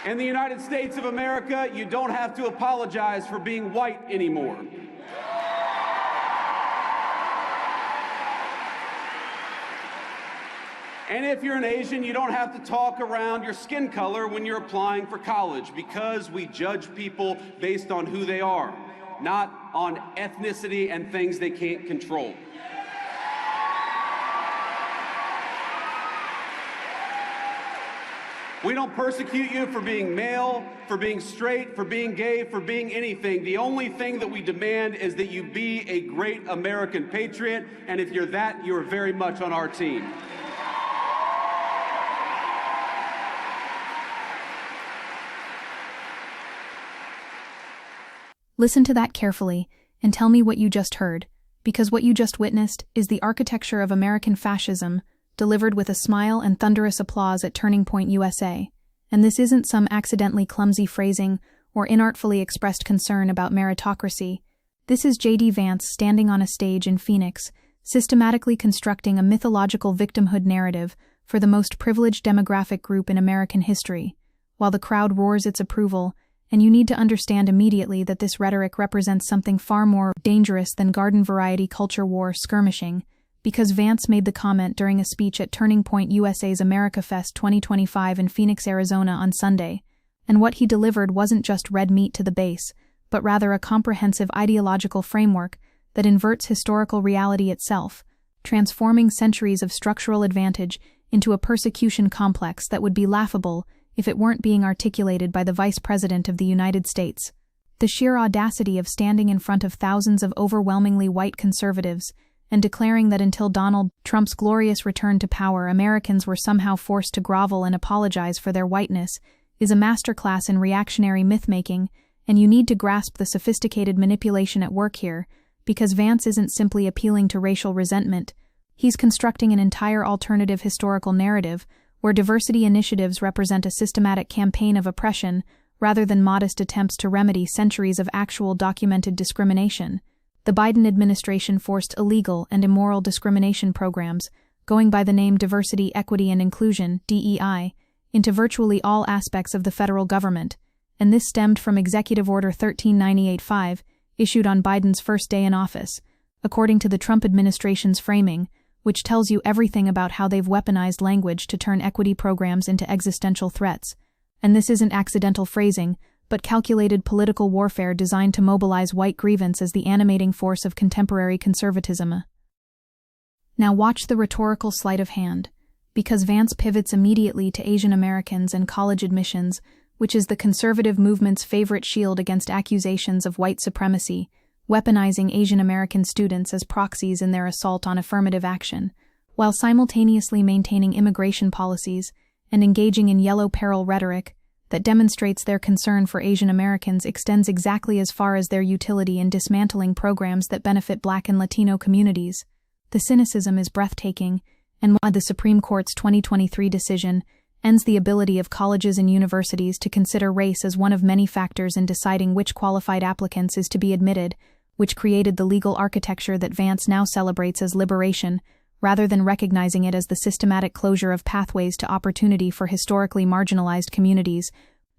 In the United States of America, you don't have to apologize for being white anymore. And if you're an Asian, you don't have to talk around your skin color when you're applying for college, because we judge people based on who they are, not on ethnicity and things they can't control. We don't persecute you for being male, for being straight, for being gay, for being anything. The only thing that we demand is that you be a great American patriot, and if you're that, you're very much on our team. Listen to that carefully and tell me what you just heard, because what you just witnessed is the architecture of American fascism, delivered with a smile and thunderous applause at Turning Point USA. And this isn't some accidentally clumsy phrasing or inartfully expressed concern about meritocracy. This is J.D. Vance standing on a stage in Phoenix, systematically constructing a mythological victimhood narrative for the most privileged demographic group in American history, while the crowd roars its approval. And you need to understand immediately that this rhetoric represents something far more dangerous than garden-variety culture war skirmishing, because Vance made the comment during a speech at Turning Point USA's America Fest 2025 in Phoenix, Arizona on Sunday, and what he delivered wasn't just red meat to the base, but rather a comprehensive ideological framework that inverts historical reality itself, transforming centuries of structural advantage into a persecution complex that would be laughable if it weren't being articulated by the Vice President of the United States. The sheer audacity of standing in front of thousands of overwhelmingly white conservatives and declaring that until Donald Trump's glorious return to power, Americans were somehow forced to grovel and apologize for their whiteness is a masterclass in reactionary myth-making, and you need to grasp the sophisticated manipulation at work here, because Vance isn't simply appealing to racial resentment. He's constructing an entire alternative historical narrative where diversity initiatives represent a systematic campaign of oppression rather than modest attempts to remedy centuries of actual documented discrimination. The Biden administration forced illegal and immoral discrimination programs, going by the name Diversity, Equity, and Inclusion, DEI, into virtually all aspects of the federal government, and this stemmed from Executive Order 13985, issued on Biden's first day in office, according to the Trump administration's framing, which tells you everything about how they've weaponized language to turn equity programs into existential threats. And this isn't accidental phrasing, but calculated political warfare designed to mobilize white grievance as the animating force of contemporary conservatism. Now watch the rhetorical sleight of hand, because Vance pivots immediately to Asian Americans and college admissions, which is the conservative movement's favorite shield against accusations of white supremacy, weaponizing Asian American students as proxies in their assault on affirmative action, while simultaneously maintaining immigration policies and engaging in yellow peril rhetoric that demonstrates their concern for Asian Americans extends exactly as far as their utility in dismantling programs that benefit Black and Latino communities. The cynicism is breathtaking, and while the Supreme Court's 2023 decision ends the ability of colleges and universities to consider race as one of many factors in deciding which qualified applicants is to be admitted, which created the legal architecture that Vance now celebrates as liberation, rather than recognizing it as the systematic closure of pathways to opportunity for historically marginalized communities.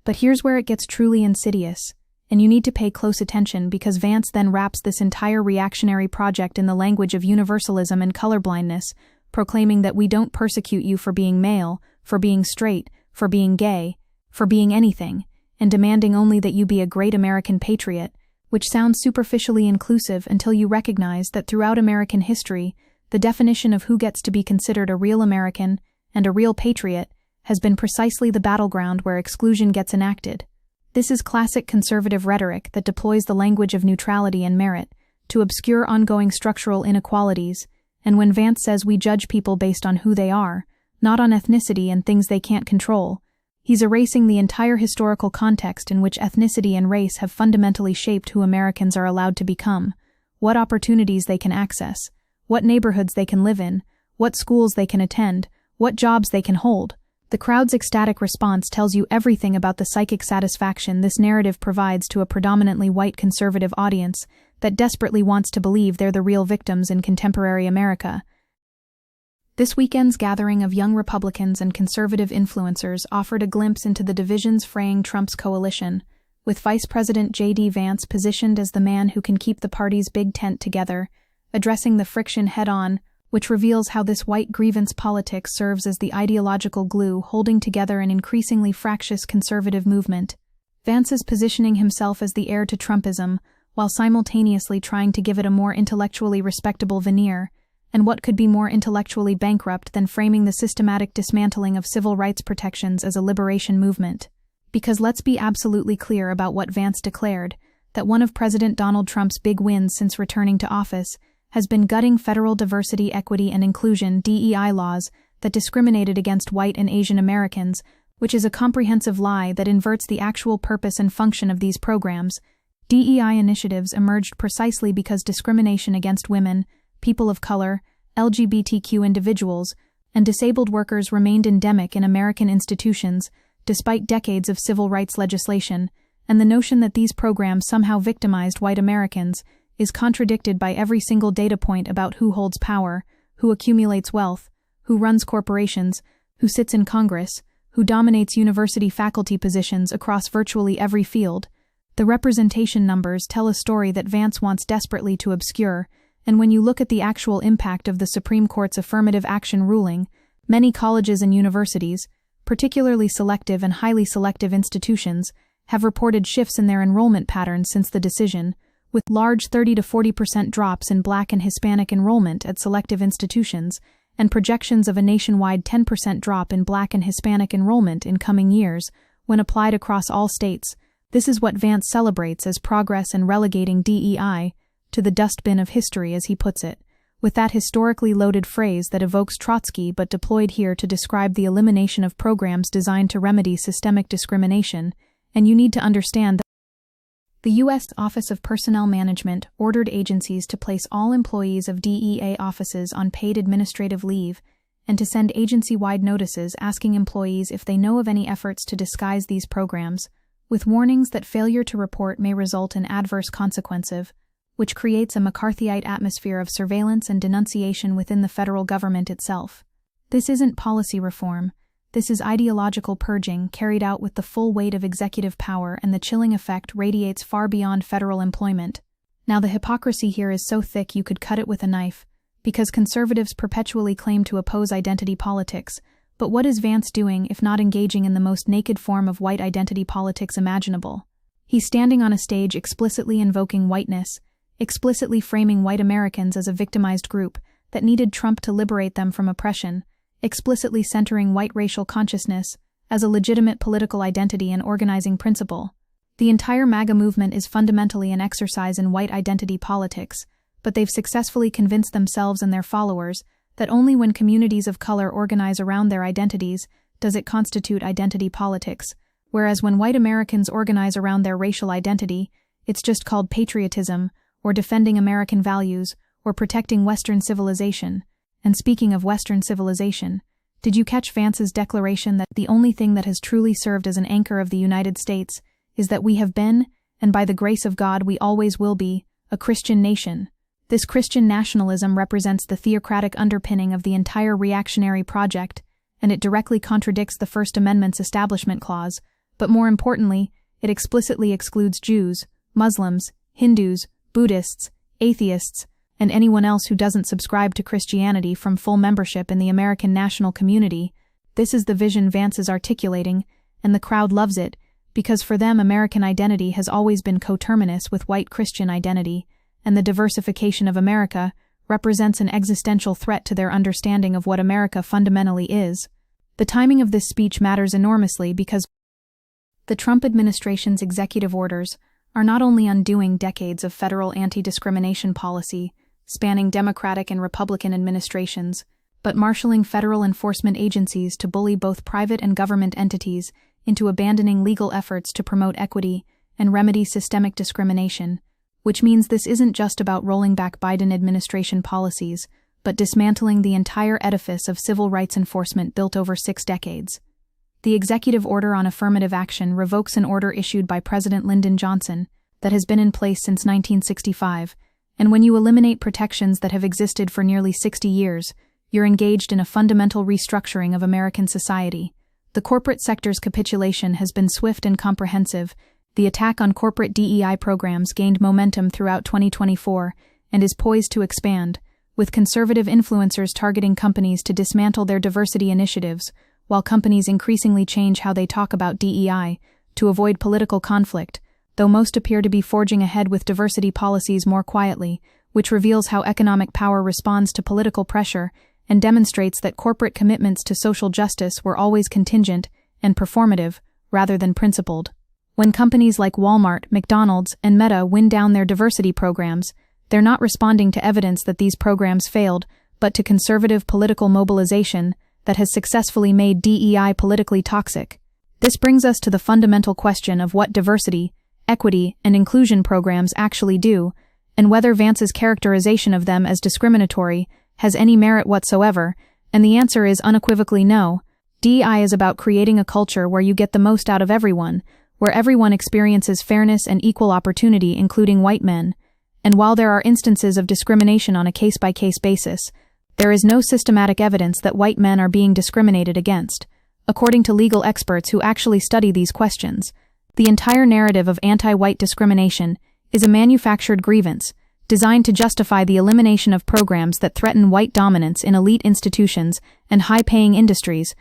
But here's where it gets truly insidious, and you need to pay close attention because Vance then wraps this entire reactionary project in the language of universalism and colorblindness, proclaiming that we don't persecute you for being male, for being straight, for being gay, for being anything, and demanding only that you be a great American patriot, which sounds superficially inclusive until you recognize that throughout American history, the definition of who gets to be considered a real American and a real patriot has been precisely the battleground where exclusion gets enacted. This is classic conservative rhetoric that deploys the language of neutrality and merit to obscure ongoing structural inequalities, and when Vance says we judge people based on who they are, not on ethnicity and things they can't control, he's erasing the entire historical context in which ethnicity and race have fundamentally shaped who Americans are allowed to become, what opportunities they can access, what neighborhoods they can live in, what schools they can attend, what jobs they can hold. The crowd's ecstatic response tells you everything about the psychic satisfaction this narrative provides to a predominantly white conservative audience that desperately wants to believe they're the real victims in contemporary America. This weekend's gathering of young Republicans and conservative influencers offered a glimpse into the divisions fraying Trump's coalition, with Vice President J.D. Vance positioned as the man who can keep the party's big tent together, addressing the friction head-on, which reveals how this white grievance politics serves as the ideological glue holding together an increasingly fractious conservative movement. Vance is positioning himself as the heir to Trumpism, while simultaneously trying to give it a more intellectually respectable veneer, and what could be more intellectually bankrupt than framing the systematic dismantling of civil rights protections as a liberation movement? Because let's be absolutely clear about what Vance declared, that one of President Donald Trump's big wins since returning to office has been gutting federal diversity, equity, and inclusion (DEI) laws that discriminated against white and Asian Americans, which is a comprehensive lie that inverts the actual purpose and function of these programs. DEI initiatives emerged precisely because discrimination against women, people of color, LGBTQ individuals, and disabled workers remained endemic in American institutions, despite decades of civil rights legislation, and the notion that these programs somehow victimized white Americans is contradicted by every single data point about who holds power, who accumulates wealth, who runs corporations, who sits in Congress, who dominates university faculty positions across virtually every field. The representation numbers tell a story that Vance wants desperately to obscure, and when you look at the actual impact of the Supreme Court's affirmative action ruling, many colleges and universities, particularly selective and highly selective institutions, have reported shifts in their enrollment patterns since the decision, with large 30 to 40% drops in Black and Hispanic enrollment at selective institutions, and projections of a nationwide 10% drop in Black and Hispanic enrollment in coming years, when applied across all states. This is what Vance celebrates as progress and relegating DEI to the dustbin of history, as he puts it, with that historically loaded phrase that evokes Trotsky but deployed here to describe the elimination of programs designed to remedy systemic discrimination. And you need to understand that the U.S. Office of Personnel Management ordered agencies to place all employees of DEA offices on paid administrative leave and to send agency-wide notices asking employees if they know of any efforts to disguise these programs, with warnings that failure to report may result in adverse consequences, which creates a McCarthyite atmosphere of surveillance and denunciation within the federal government itself. This isn't policy reform. This is ideological purging carried out with the full weight of executive power, and the chilling effect radiates far beyond federal employment. Now, the hypocrisy here is so thick you could cut it with a knife, because conservatives perpetually claim to oppose identity politics. But what is Vance doing if not engaging in the most naked form of white identity politics imaginable? He's standing on a stage explicitly invoking whiteness, explicitly framing white Americans as a victimized group that needed Trump to liberate them from oppression, explicitly centering white racial consciousness as a legitimate political identity and organizing principle. The entire MAGA movement is fundamentally an exercise in white identity politics, but they've successfully convinced themselves and their followers that only when communities of color organize around their identities does it constitute identity politics, whereas when white Americans organize around their racial identity, it's just called patriotism, or defending American values, or protecting Western civilization. And speaking of Western civilization, did you catch Vance's declaration that the only thing that has truly served as an anchor of the United States is that we have been, and by the grace of God we always will be, a Christian nation? This Christian nationalism represents the theocratic underpinning of the entire reactionary project, and it directly contradicts the First Amendment's Establishment Clause, but more importantly, it explicitly excludes Jews, Muslims, Hindus, Buddhists, atheists, and anyone else who doesn't subscribe to Christianity from full membership in the American national community. This is the vision Vance is articulating, and the crowd loves it, because for them American identity has always been coterminous with white Christian identity, and the diversification of America represents an existential threat to their understanding of what America fundamentally is. The timing of this speech matters enormously because the Trump administration's executive orders are not only undoing decades of federal anti-discrimination policy, spanning Democratic and Republican administrations, but marshaling federal enforcement agencies to bully both private and government entities into abandoning legal efforts to promote equity and remedy systemic discrimination, which means this isn't just about rolling back Biden administration policies, but dismantling the entire edifice of civil rights enforcement built over 6 decades. The executive order on affirmative action revokes an order issued by President Lyndon Johnson that has been in place since 1965, and when you eliminate protections that have existed for nearly 60 years, you're engaged in a fundamental restructuring of American society. The corporate sector's capitulation has been swift and comprehensive. The attack on corporate DEI programs gained momentum throughout 2024 and is poised to expand, with conservative influencers targeting companies to dismantle their diversity initiatives, while companies increasingly change how they talk about DEI to avoid political conflict, though most appear to be forging ahead with diversity policies more quietly, which reveals how economic power responds to political pressure and demonstrates that corporate commitments to social justice were always contingent and performative rather than principled. When companies like Walmart, McDonald's, and Meta wind down their diversity programs, they're not responding to evidence that these programs failed, but to conservative political mobilization that has successfully made DEI politically toxic. This brings us to the fundamental question of what diversity, equity, and inclusion programs actually do, and whether Vance's characterization of them as discriminatory has any merit whatsoever, and the answer is unequivocally no. DEI is about creating a culture where you get the most out of everyone, where everyone experiences fairness and equal opportunity, including white men. And while there are instances of discrimination on a case-by-case basis, there is no systematic evidence that white men are being discriminated against, according to legal experts who actually study these questions. The entire narrative of anti-white discrimination is a manufactured grievance, designed to justify the elimination of programs that threaten white dominance in elite institutions and high-paying industries.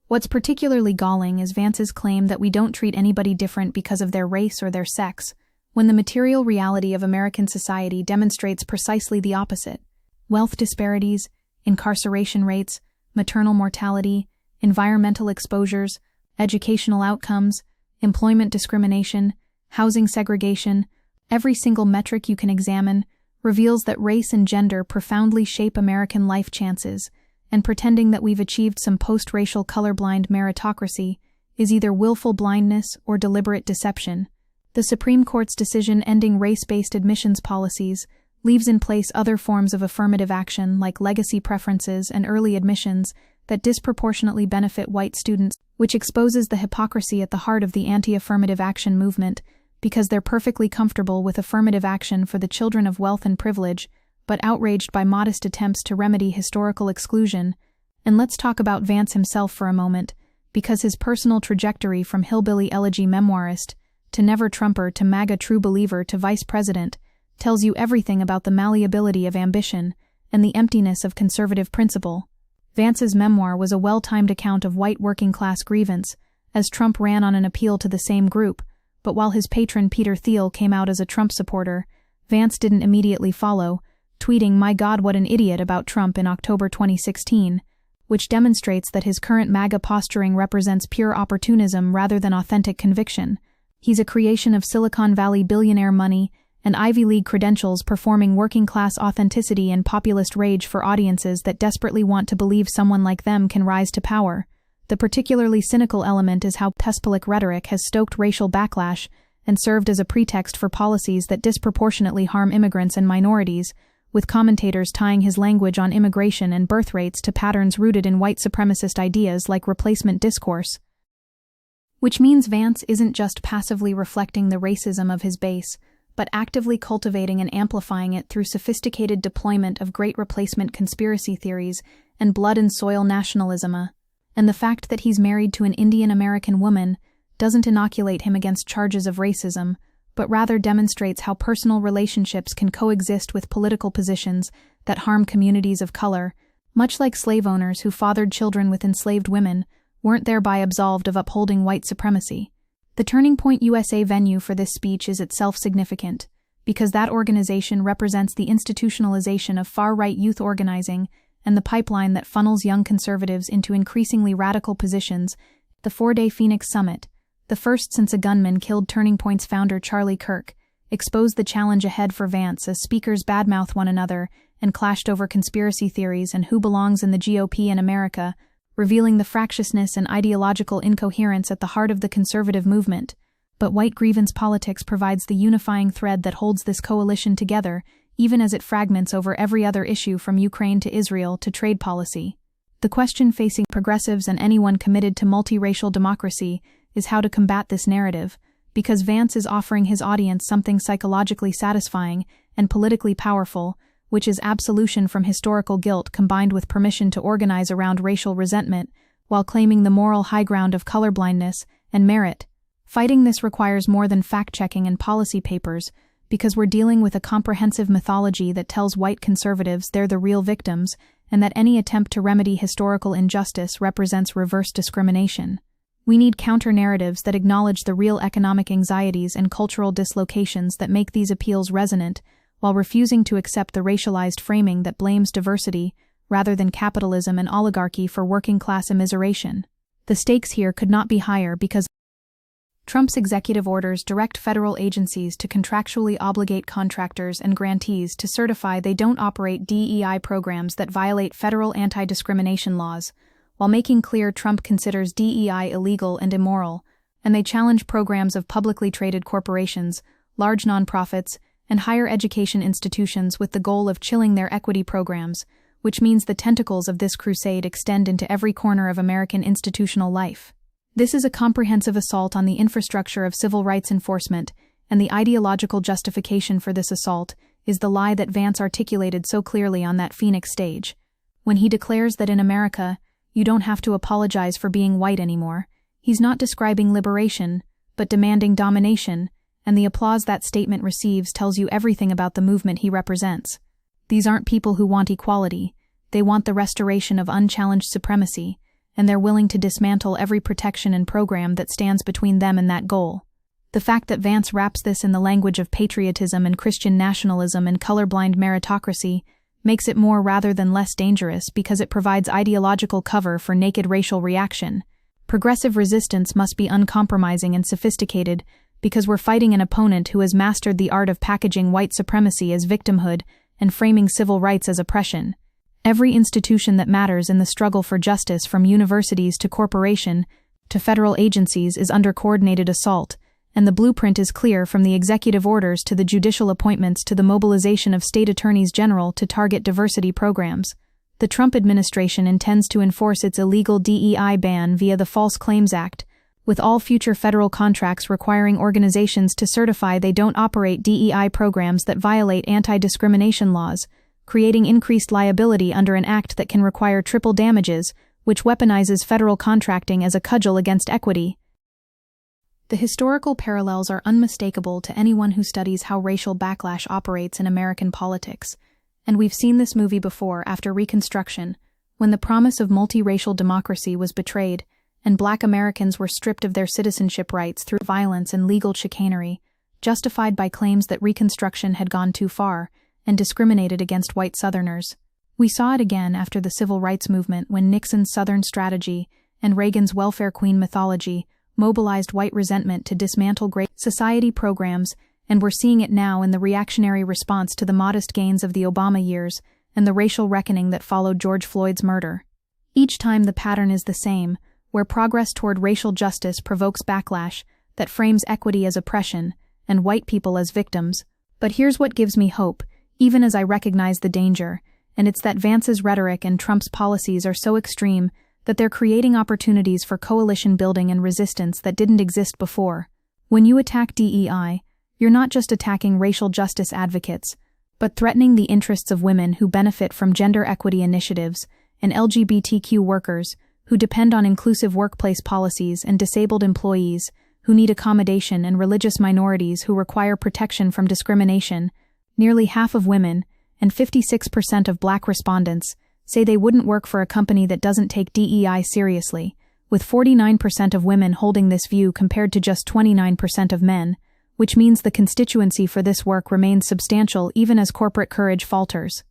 What's particularly galling is Vance's claim that we don't treat anybody different because of their race or their sex, when the material reality of American society demonstrates precisely the opposite. Wealth disparities, incarceration rates, maternal mortality, environmental exposures, educational outcomes, employment discrimination, housing segregation, every single metric you can examine reveals that race and gender profoundly shape American life chances, and pretending that we've achieved some post-racial colorblind meritocracy is either willful blindness or deliberate deception. The Supreme Court's decision ending race-based admissions policies leaves in place other forms of affirmative action like legacy preferences and early admissions that disproportionately benefit white students, which exposes the hypocrisy at the heart of the anti-affirmative action movement, because they're perfectly comfortable with affirmative action for the children of wealth and privilege, but outraged by modest attempts to remedy historical exclusion. And let's talk about Vance himself for a moment, because his personal trajectory from hillbilly elegy memoirist to never Trumper to MAGA true believer to vice president tells you everything about the malleability of ambition and the emptiness of conservative principle. Vance's memoir was a well-timed account of white working-class grievance, as Trump ran on an appeal to the same group, but while his patron Peter Thiel came out as a Trump supporter, Vance didn't immediately follow, tweeting "My God, what an idiot" about Trump in October 2016, which demonstrates that his current MAGA posturing represents pure opportunism rather than authentic conviction. He's a creation of Silicon Valley billionaire money and Ivy League credentials, performing working-class authenticity and populist rage for audiences that desperately want to believe someone like them can rise to power. The particularly cynical element is how Pespalic rhetoric has stoked racial backlash and served as a pretext for policies that disproportionately harm immigrants and minorities, with commentators tying his language on immigration and birth rates to patterns rooted in white supremacist ideas like replacement discourse. Which means Vance isn't just passively reflecting the racism of his base, but actively cultivating and amplifying it through sophisticated deployment of great replacement conspiracy theories and blood and soil nationalism. And the fact that he's married to an Indian American woman doesn't inoculate him against charges of racism, but rather demonstrates how personal relationships can coexist with political positions that harm communities of color, much like slave owners who fathered children with enslaved women weren't thereby absolved of upholding white supremacy. The Turning Point USA venue for this speech is itself significant, because that organization represents the institutionalization of far-right youth organizing and the pipeline that funnels young conservatives into increasingly radical positions. The 4-day Phoenix Summit, the first since a gunman killed Turning Point's founder Charlie Kirk, exposed the challenge ahead for Vance as speakers badmouthed one another and clashed over conspiracy theories and who belongs in the GOP in America, revealing the fractiousness and ideological incoherence at the heart of the conservative movement. But white grievance politics provides the unifying thread that holds this coalition together, even as it fragments over every other issue from Ukraine to Israel to trade policy. The question facing progressives and anyone committed to multiracial democracy is how to combat this narrative, because Vance is offering his audience something psychologically satisfying and politically powerful, which is absolution from historical guilt combined with permission to organize around racial resentment, while claiming the moral high ground of colorblindness and merit. Fighting this requires more than fact-checking and policy papers, because we're dealing with a comprehensive mythology that tells white conservatives they're the real victims, and that any attempt to remedy historical injustice represents reverse discrimination. We need counter-narratives that acknowledge the real economic anxieties and cultural dislocations that make these appeals resonant, while refusing to accept the racialized framing that blames diversity, rather than capitalism and oligarchy for working-class immiseration. The stakes here could not be higher because Trump's executive orders direct federal agencies to contractually obligate contractors and grantees to certify they don't operate DEI programs that violate federal anti-discrimination laws, while making clear Trump considers DEI illegal and immoral, and they challenge programs of publicly traded corporations, large nonprofits, and higher education institutions with the goal of chilling their equity programs, which means the tentacles of this crusade extend into every corner of American institutional life. This is a comprehensive assault on the infrastructure of civil rights enforcement, and the ideological justification for this assault is the lie that Vance articulated so clearly on that Phoenix stage. When he declares that in America, you don't have to apologize for being white anymore, he's not describing liberation, but demanding domination, and the applause that statement receives tells you everything about the movement he represents. These aren't people who want equality, they want the restoration of unchallenged supremacy, and they're willing to dismantle every protection and program that stands between them and that goal. The fact that Vance wraps this in the language of patriotism and Christian nationalism and colorblind meritocracy makes it more rather than less dangerous because it provides ideological cover for naked racial reaction. Progressive resistance must be uncompromising and sophisticated because we're fighting an opponent who has mastered the art of packaging white supremacy as victimhood and framing civil rights as oppression. Every institution that matters in the struggle for justice, from universities to corporation to federal agencies, is under coordinated assault, and the blueprint is clear from the executive orders to the judicial appointments to the mobilization of state attorneys general to target diversity programs. The Trump administration intends to enforce its illegal DEI ban via the False Claims Act, with all future federal contracts requiring organizations to certify they don't operate DEI programs that violate anti-discrimination laws, creating increased liability under an act that can require triple damages, which weaponizes federal contracting as a cudgel against equity. The historical parallels are unmistakable to anyone who studies how racial backlash operates in American politics, and we've seen this movie before after Reconstruction, when the promise of multiracial democracy was betrayed, and Black Americans were stripped of their citizenship rights through violence and legal chicanery, justified by claims that Reconstruction had gone too far and discriminated against white Southerners. We saw it again after the Civil Rights Movement when Nixon's Southern strategy and Reagan's welfare queen mythology mobilized white resentment to dismantle great society programs, and we're seeing it now in the reactionary response to the modest gains of the Obama years and the racial reckoning that followed George Floyd's murder. Each time the pattern is the same, where progress toward racial justice provokes backlash that frames equity as oppression and white people as victims. But here's what gives me hope, even as I recognize the danger, and it's that Vance's rhetoric and Trump's policies are so extreme that they're creating opportunities for coalition building and resistance that didn't exist before. When you attack DEI, you're not just attacking racial justice advocates, but threatening the interests of women who benefit from gender equity initiatives and LGBTQ workers who depend on inclusive workplace policies and disabled employees who need accommodation and religious minorities who require protection from discrimination. Nearly half of women, and 56% of Black respondents, say they wouldn't work for a company that doesn't take DEI seriously, with 49% of women holding this view compared to just 29% of men, which means the constituency for this work remains substantial even as corporate courage falters.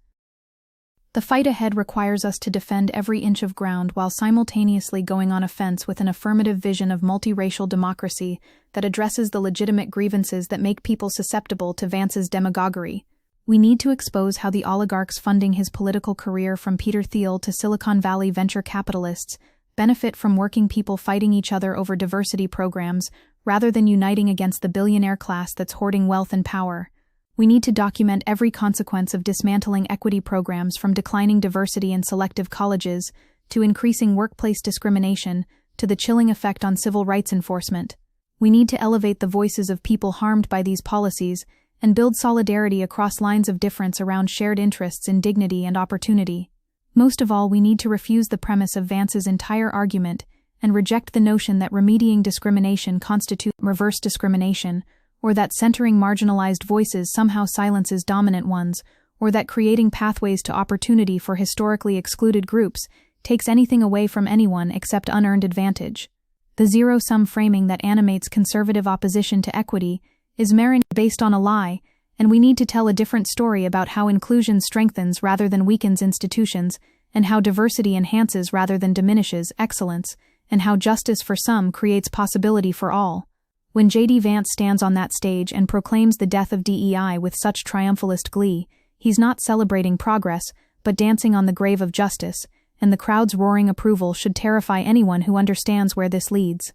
The fight ahead requires us to defend every inch of ground while simultaneously going on offense with an affirmative vision of multiracial democracy that addresses the legitimate grievances that make people susceptible to Vance's demagoguery. We need to expose how the oligarchs funding his political career, from Peter Thiel to Silicon Valley venture capitalists, benefit from working people fighting each other over diversity programs rather than uniting against the billionaire class that's hoarding wealth and power. We need to document every consequence of dismantling equity programs, from declining diversity in selective colleges to increasing workplace discrimination to the chilling effect on civil rights enforcement. We need to elevate the voices of people harmed by these policies and build solidarity across lines of difference around shared interests in dignity and opportunity. Most of all, we need to refuse the premise of Vance's entire argument and reject the notion that remedying discrimination constitutes reverse discrimination, or that centering marginalized voices somehow silences dominant ones, or that creating pathways to opportunity for historically excluded groups takes anything away from anyone except unearned advantage. The zero-sum framing that animates conservative opposition to equity is based on a lie, and we need to tell a different story about how inclusion strengthens rather than weakens institutions, and how diversity enhances rather than diminishes excellence, and how justice for some creates possibility for all. When J.D. Vance stands on that stage and proclaims the death of DEI with such triumphalist glee, he's not celebrating progress, but dancing on the grave of justice, and the crowd's roaring approval should terrify anyone who understands where this leads.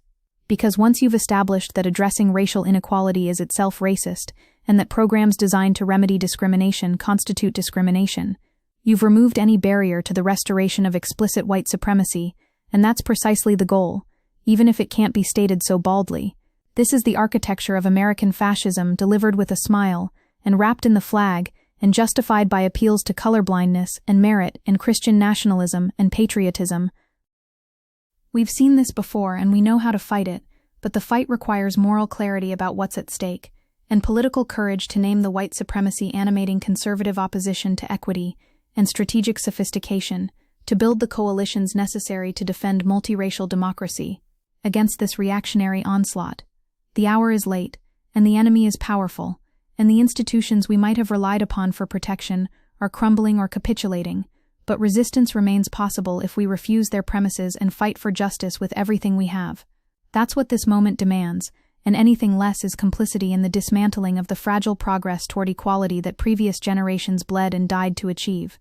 Because once you've established that addressing racial inequality is itself racist, and that programs designed to remedy discrimination constitute discrimination, you've removed any barrier to the restoration of explicit white supremacy, and that's precisely the goal, even if it can't be stated so baldly. This is the architecture of American fascism delivered with a smile, and wrapped in the flag, and justified by appeals to colorblindness and merit and Christian nationalism and patriotism. We've seen this before and we know how to fight it, but the fight requires moral clarity about what's at stake, and political courage to name the white supremacy animating conservative opposition to equity, and strategic sophistication to build the coalitions necessary to defend multiracial democracy against this reactionary onslaught. The hour is late, and the enemy is powerful, and the institutions we might have relied upon for protection are crumbling or capitulating, but resistance remains possible if we refuse their premises and fight for justice with everything we have. That's what this moment demands, and anything less is complicity in the dismantling of the fragile progress toward equality that previous generations bled and died to achieve.